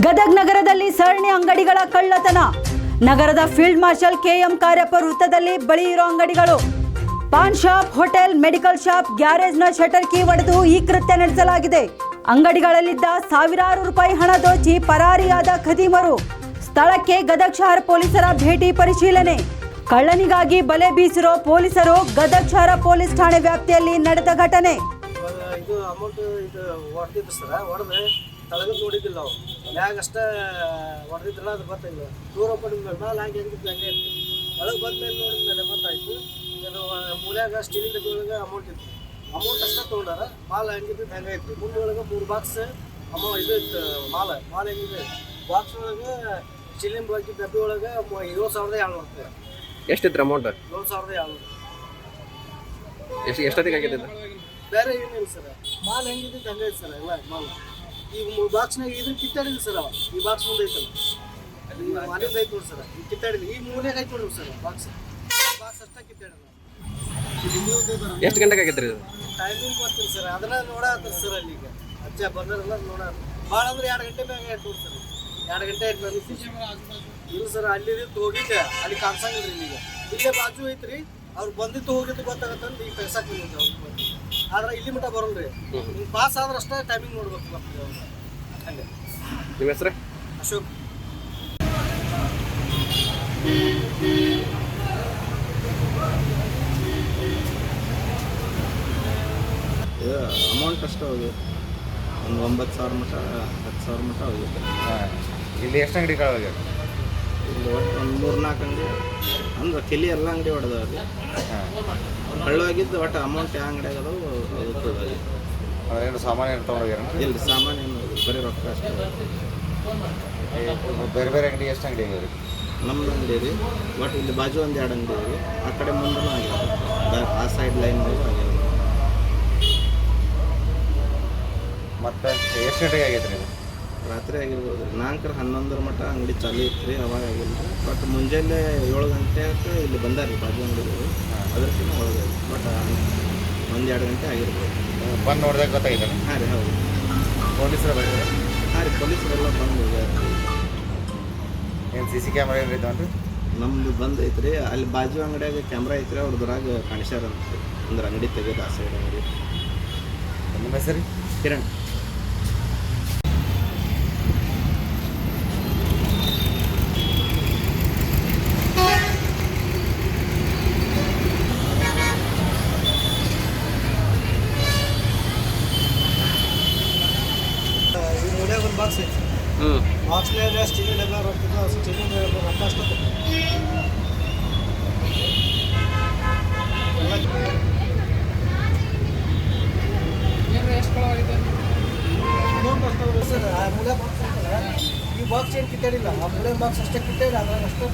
ಗದಗ ನಗರದಲ್ಲಿ ಸರಣಿ ಅಂಗಡಿಗಳ ಕಳ್ಳತನ. ನಗರದ ಫೀಲ್ಡ್ ಮಾರ್ಷಲ್ ಕೆಎಂ ಕಾರ್ಯಪ್ಪ ವೃತ್ತದಲ್ಲಿ ಬಳಿ ಇರೋ ಅಂಗಡಿಗಳು, paan shop, hotel, medical shop, ಗ್ಯಾರೇಜ್ನ ಶಟರ್ ಕೀ ಒಡೆದು ಈ ಕೃತ್ಯ ನಡೆಸಲಾಗಿದೆ. ಅಂಗಡಿಗಳಲ್ಲಿದ್ದ ಸಾವಿರಾರು ರೂಪಾಯಿ ಹಣ ದೋಚಿ ಪರಾರಿಯಾದ ಖದೀಮರು. ಸ್ಥಳಕ್ಕೆ ಗದಗ ಶಹರ ಪೊಲೀಸರ ಭೇಟಿ ಪರಿಶೀಲನೆ. ಕಳ್ಳನಿಗಾಗಿ ಬಲೆ ಬೀಸಿರೋ ಪೊಲೀಸರು. ಗದಗ ಶಹರ ಪೊಲೀಸ್ ಠಾಣೆ ವ್ಯಾಪ್ತಿಯಲ್ಲಿ ನಡೆದ ಘಟನೆ. ಇದು ಅಮೌಂಟ್ ಇದು ಹೊಡೆದಿದ್ದು ಸರ, ಹೊಡೆದು ತಳಗ ನೋಡಿದ್ದಿಲ್ಲ ನಾವು, ಮ್ಯಾಗ ಅಷ್ಟೇ ಹೊಡೆದಿದ್ರಲ್ಲ, ಅದು ಗೊತ್ತಾಗಿಲ್ಲ. ದೂರ ಪಡಿದ ಮೇಲೆ ಹಾಗೆ ಹೆಂಗಿದ್ದು ಹಂಗೆ ಇತ್ತು. ಒಳಗೆ ಬಂದ ಮೇಲೆ ನೋಡಿದ ಮೇಲೆ ಗೊತ್ತಾಯ್ತು. ಇದು ಮೂಲ್ಯಾಗ ಸ್ಟೀಲಿಂದ ಒಳಗೆ ಅಮೌಂಟ್ ಇತ್ತು. ಅಮೌಂಟ್ ಅಷ್ಟೇ ತೊಗೊಂಡಾರ, ಮಾಲ್ ಹೆಂಗಿದ್ದು ಹಂಗೆ ಇತ್ತು. ಮುಂದೊಳಗೆ 3 ಬಾಕ್ಸ್ ಇದು ಇತ್ತು. ಮಾಲ್ ಹೆಂಗಿದೆ ಬಾಕ್ಸ್ ಒಳಗೆ ಸ್ಟೀಲಿನ ಬಗ್ಗೆ ಡಬ್ಬಿ ಒಳಗೆ 7,700 ರೂಪಾಯಿ. ಎಷ್ಟಿತ್ತು ಅಮೌಂಟ್? 7,700. ಎಷ್ಟೊತ್ತಿಗೆ ಆಗಿದ್ದು? ಬೇರೆ ಏನಿಲ್ಲ ಸರ್, ಮಾಲ್ ಹೆಂಗಿದ್ದು ಹಂಗೆ ಐತೆ ಸರ್. ಎಲ್ಲ ಮಾಲ್ ಈ ಬಾಕ್ಸ್ನಾಗ ಇದ್ರ ಕಿತ್ತಾಡಿಲ್ಲ ಸರ್. ಈ ಬಾಕ್ಸ್ ಮುಂದೆ ಐತಲ್ಲ, ಮನೆಗೆ ಐತೆ ನೋಡಿ ಸರ್. ಈ ಕಿತ್ತಾಡಿಲ್ಲ, ಈ ಮೂಲೆಗೆ ಐತೆ ನೋಡಿ ಸರ್. ಬಾಕ್ಸ್ ಅಷ್ಟೇ ಕಿತ್ತಾಡಿಲ್ಲ. ಎಷ್ಟು ಗಂಟೆಗೆ ಆಗಿದ್ರಿ ಇದು? ಟೈಮಿಂಗ್ ಗೊತ್ತಿಲ್ಲ ಸರ್, ಅದನ್ನ ನೋಡಾತ್ತಾರೆ ಸರ್. ಅಲ್ಲಿ ಈಗ ಅಜ್ಜ ಬಂದಾರಲ್ಲ ನೋಡ, ಭಾಳ ಅಂದ್ರೆ 2 ಗಂಟೆ ಮ್ಯಾಗ ಆಯ್ತು ನೋಡಿ ಸರ್. 2 ಗಂಟೆ ಆಯ್ತು ನನಗೆ. ಇಲ್ಲ ಸರ್, ಅಲ್ಲಿ ಹೋಗಿದ್ದೆ, ಅಲ್ಲಿ ಕಾಣಿಸಂಗಿಲ್ರಿ. ಈಗ ಇಲ್ಲೇ ಬಾಜು ಐತ್ರಿ, ಅವ್ರು ಬಂದಿತ್ತು ಹೋಗಿದ್ದು ಗೊತ್ತಾಗತ್ತಂತ ಈಗ ತೆಗ್ಸಾಕ್ ಬಂದಿದ್ದೆ ಅವ್ರು. ಆದ್ರೆ ಇಲ್ಲಿ ಮಟ್ಟ ಬರೋಲ್ರಿ. ಹಿಂಗೆ ಪಾಸ್ ಆದ್ರೆ ಅಷ್ಟೇ ಟೈಮಿಂಗ್ ನೋಡ್ಬೇಕು ಬರ್ತೀವಿ ಹಂಗೆ. ನಿಮ್ಮ ಹೆಸರು? ಅಶೋಕ್. ಅಮೌಂಟ್ ಅಷ್ಟೇ ಹೋಗಿ ಒಂದು 9,000 ಮಟ್ಟ 10,000 ಮಟ್ಟ ಹೋಗಿದೆ. ಇಲ್ಲಿ ಎಷ್ಟು ಅಂಗಡಿಗಳು? ಇಲ್ಲಿ ಒಟ್ಟು ಒಂದು 3-4 ಅಂಗಡಿ ಅಂದ್ರೆ ಕೆಲಿ ಎಲ್ಲ ಅಂಗಡಿ ಹೊಡೆದವ್ರಿ. ಕಳ್ಳವಾಗಿದ್ದು ಒಟ್ಟು ಅಮೌಂಟ್ ಯಾವ ಅಂಗಡಿ ಆಗೋದು ಅದೇನು ಸಾಮಾನ್ಯ ತೊಗೊಂಡೋಗ್ಯಾರ? ಇಲ್ಲಿ ಸಾಮಾನ್ಯ ಏನು ಬರೀ ರೊಕ್ಕ ಅಷ್ಟೇ. ಬೇರೆ ಬೇರೆ ಅಂಗಡಿ ಎಷ್ಟು ಅಂಗಡಿ ಆಗ್ಯಾವ ರೀ? ನಮ್ಮದು ಅಂಗಡಿ ರೀ. ಒಟ್ಟು ಇಲ್ಲಿ ಬಾಜು 1-2 ಅಂಗಡಿ ರೀ. ಆ ಕಡೆ ಮುಂದೂ ಆಗ್ಯಾವ, ಆ ಸೈಡ್ ಲೈನ್ ಆಗ್ಯಾವ. ಮತ್ತು ಎಷ್ಟು ಗಂಟೆಗೆ ಆಗೈತೆ ರೀ ಇದು? ರಾತ್ರಿ ಆಗಿರ್ಬೋದು ರೀ. 4-11 ಮಟ್ಟ ಅಂಗಡಿ ಚಾಲು ಇತ್ತು ರೀ, ಅವಾಗ ಆಗಿಲ್ಲ ರೀ. ಬಟ್ ಮುಂಜಾನೆ 7 ಗಂಟೆಗೆ ಇಲ್ಲಿ ಬಂದಾರ ರೀ ಬಾಜು ಅಂಗಡಿಗಳು. ಅದಕ್ಕಿಂತ ಒಳಗೆ ಬಟ್ 1-2 ಗಂಟೆ ಆಗಿರ್ಬೋದು. ಬಂದು ನೋಡಿದಾಗ ಗೊತ್ತಾಗಿತ್ತು? ಹಾಂ ರೀ, ಹೌದು. ಪೊಲೀಸರು ಬಂದಿದ್ದಾರೆ? ಹಾಂ ರೀ, ಪೊಲೀಸರೆಲ್ಲ ಬಂದು ಹೋಗ್ಯಾರ. ಏನು ಸಿ ಸಿ ಕ್ಯಾಮ್ರಾ ಏನು ಇದ್ದಾವೆ ರೀ? ನಮ್ಮದು ಬಂದು ಐತ್ರಿ. ಅಲ್ಲಿ ಬಾಜು ಅಂಗಡಿಯಾಗ ಕ್ಯಾಮ್ರಾ ಐತ್ರಿ, ಅವ್ರದ್ರಾಗ ಕಾಣಿಸ್ಯಾರ ಅಂತ. ಅಂದ್ರೆ ಅಂಗಡಿ ತೆಗೆದು ಆ ಸೈಡ್ ಅಂಗಡಿ. ನಿಮ್ಮ ಹೆಸರು? ಕಿರಣ್. ಈ ಮೂಲೆಗೆ ಒಂದು ಬಾಕ್ಸ್ ಐತಿ. ಬಾಕ್ಸ್ನಾಗ ಸ್ಟೀಲಿನ ಡಬ್ಬ ರೊಕ್ಕ, ಸ್ಟೀಲಿನ ರೊಕ್ಕ ಅಷ್ಟೇ ಸರ್. ಆ ಮೂಲೆ ಬಾಕ್ಸ್ ಐತಲ್ಲ, ಈ ಬಾಕ್ಸ್ ಏನು ಕಿತ್ತಾಡಿಲ್ಲ. ಆ ಮೂಲೆ ಬಾಕ್ಸ್ ಅಷ್ಟೇ ಕಿತ್ತಾಡಿ, ಅದ್ರಾಗ ಅಷ್ಟೇ